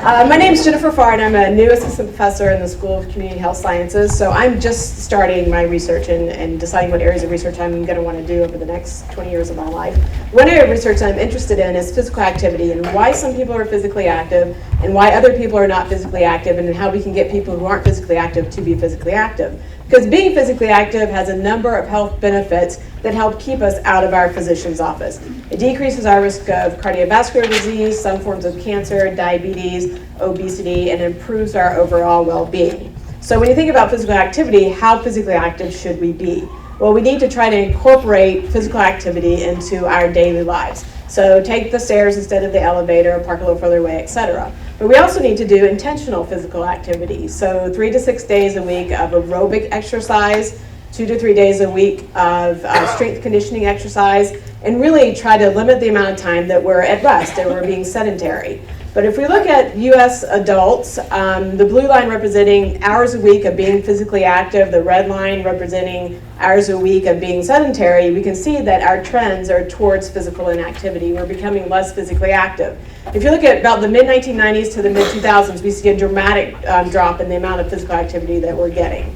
My name is Jennifer Pharr, and I'm a new assistant professor in the School of Community Health Sciences. So I'm just starting my research and deciding what areas of research I'm going to want to do over the next 20 years of my life. One area of research I'm interested in is physical activity and why some people are physically active and why other people are not physically active, and how we can get people who aren't physically active to be physically active. Because being physically active has a number of health benefits that help keep us out of our physician's office. It decreases our risk of cardiovascular disease, some forms of cancer, diabetes, obesity, and improves our overall well-being. So when you think about physical activity, how physically active should we be? Well, we need to try to incorporate physical activity into our daily lives. So take the stairs instead of the elevator, park a little further away, etc. But we also need to do intentional physical activity. So 3 to 6 days a week of aerobic exercise, 2 to 3 days a week of strength conditioning exercise, and really try to limit the amount of time that we're at rest and we're being sedentary. But if we look at US adults, the blue line representing hours a week of being physically active, the red line representing hours a week of being sedentary, we can see that our trends are towards physical inactivity. We're becoming less physically active. If you look at about the mid-1990s to the mid-2000s, we see a dramatic drop in the amount of physical activity that we're getting.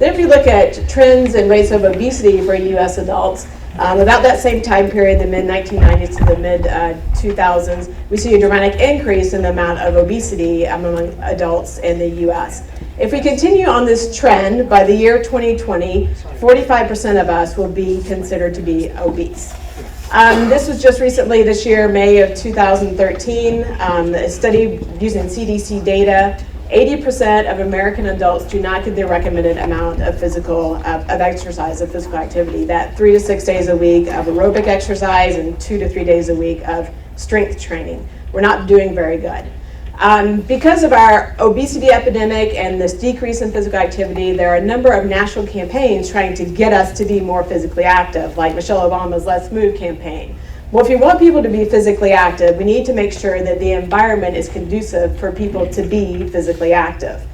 Then if you look at trends and rates of obesity for US adults, about that same time period, the mid-1990s to the mid-2000s, we see a dramatic increase in the amount of obesity among adults in the US. If we continue on this trend, by the year 2020, 45% of us will be considered to be obese. This was just recently this year, May of 2013, a study using CDC data. 80% of American adults do not get their recommended amount of exercise, of physical activity. That 3 to 6 days a week of aerobic exercise and 2 to 3 days a week of strength training. We're not doing very good. Because of our obesity epidemic and this decrease in physical activity, there are a number of national campaigns trying to get us to be more physically active, like Michelle Obama's Let's Move campaign. Well, if you want people to be physically active, we need to make sure that the environment is conducive for people to be physically active.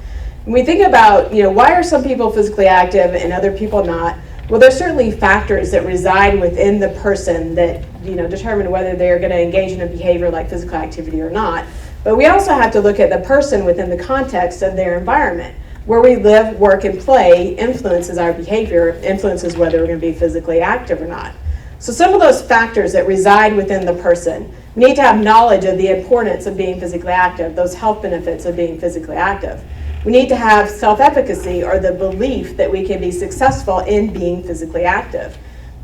When we think about, why are some people physically active and other people not? Well, there's certainly factors that reside within the person that, determine whether they're going to engage in a behavior like physical activity or not. But we also have to look at the person within the context of their environment. Where we live, work, and play influences our behavior, influences whether we're going to be physically active or not. So some of those factors that reside within the person, we need to have knowledge of the importance of being physically active, those health benefits of being physically active. We need to have self-efficacy, or the belief that we can be successful in being physically active.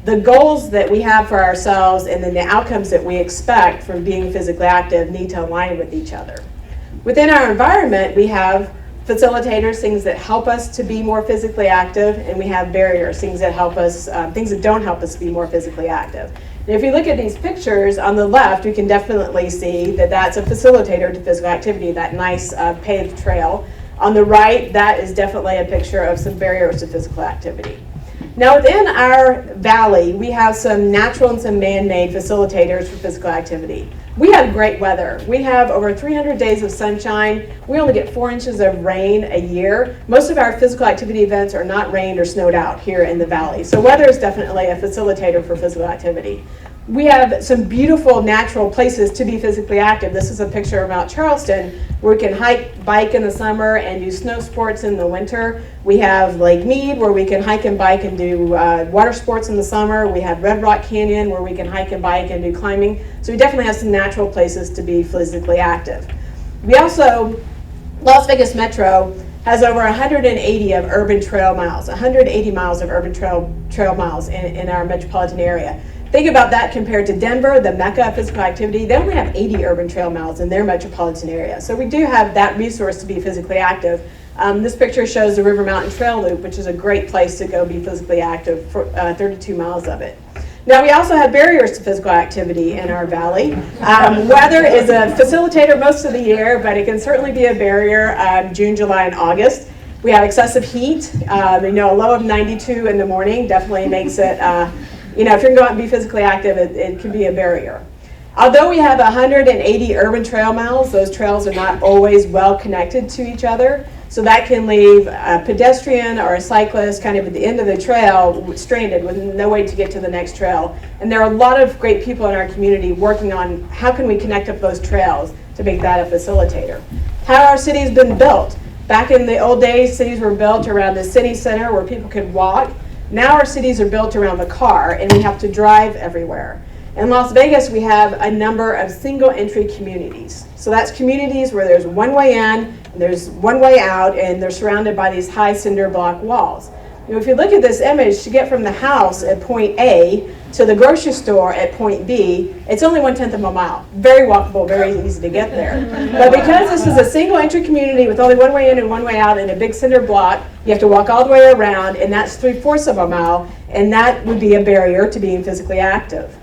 The goals that we have for ourselves and then the outcomes that we expect from being physically active need to align with each other. Within our environment, we have facilitators, things that help us to be more physically active, and we have barriers, things that help us, things that don't help us be more physically active. And if you look at these pictures on the left, we can definitely see that that's a facilitator to physical activity, that nice paved trail. On the right, that is definitely a picture of some barriers to physical activity. Now within our valley, we have some natural and some man-made facilitators for physical activity. We have great weather. We have over 300 days of sunshine. We only get 4 inches of rain a year. Most of our physical activity events are not rained or snowed out here in the valley. So weather is definitely a facilitator for physical activity. We have some beautiful natural places to be physically active. This is a picture of Mount Charleston, where we can hike, bike in the summer and do snow sports in the winter. We have Lake Mead, where we can hike and bike and do water sports in the summer. We have Red Rock Canyon, where we can hike and bike and do climbing. So we definitely have some natural places to be physically active. We also, Las Vegas Metro has over 180 of urban trail miles, 180 miles of urban trail miles in our metropolitan area. Think about that compared to Denver, the mecca of physical activity. They only have 80 urban trail miles in their metropolitan area. So we do have that resource to be physically active. This picture shows the River Mountain Trail Loop, which is a great place to go be physically active, for 32 miles of it. Now we also have barriers to physical activity in our valley. Weather is a facilitator most of the year, but it can certainly be a barrier June, July, and August. We have excessive heat. A low of 92 in the morning definitely makes it, if you're going to go out and be physically active, it can be a barrier. Although we have 180 urban trail miles, those trails are not always well connected to each other. So that can leave a pedestrian or a cyclist kind of at the end of the trail stranded with no way to get to the next trail. And there are a lot of great people in our community working on how can we connect up those trails to make that a facilitator. How our cities been built. Back in the old days, cities were built around the city center where people could walk. Now our cities are built around the car, and we have to drive everywhere. In Las Vegas, we have a number of single entry communities. So that's communities where there's one way in, and there's one way out, and they're surrounded by these high cinder block walls. You know, if you look at this image, to get from the house at point A to the grocery store at point B, it's only 1/10 of a mile. Very walkable, very easy to get there. But because this is a single entry community with only one way in and one way out in a big cinder block, you have to walk all the way around, and that's 3/4 of a mile, and that would be a barrier to being physically active.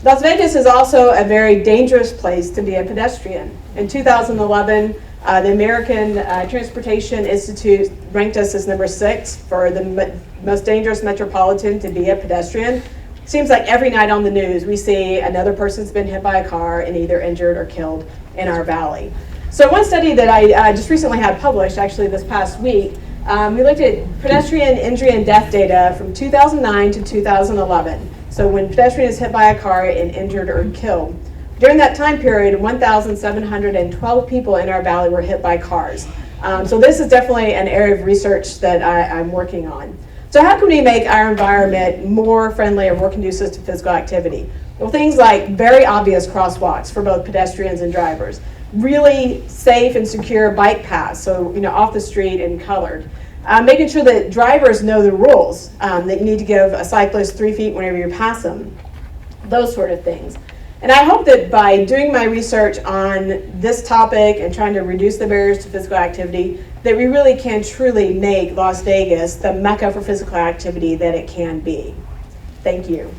Las Vegas is also a very dangerous place to be a pedestrian. In 2011, the American Transportation Institute ranked us as number 6 for the most dangerous metropolitan to be a pedestrian. Seems like every night on the news we see another person's been hit by a car and either injured or killed in our valley. So one study that I just recently had published, actually this past week, we looked at pedestrian injury and death data from 2009 to 2011. So when pedestrian is hit by a car and injured or killed. During that time period, 1,712 people in our valley were hit by cars. So this is definitely an area of research that I'm working on. So how can we make our environment more friendly or more conducive to physical activity? Well, things like very obvious crosswalks for both pedestrians and drivers. Really safe and secure bike paths, so off the street and colored. Making sure that drivers know the rules, that you need to give a cyclist 3 feet whenever you pass them. Those sort of things. And I hope that by doing my research on this topic and trying to reduce the barriers to physical activity, that we really can truly make Las Vegas the mecca for physical activity that it can be. Thank you.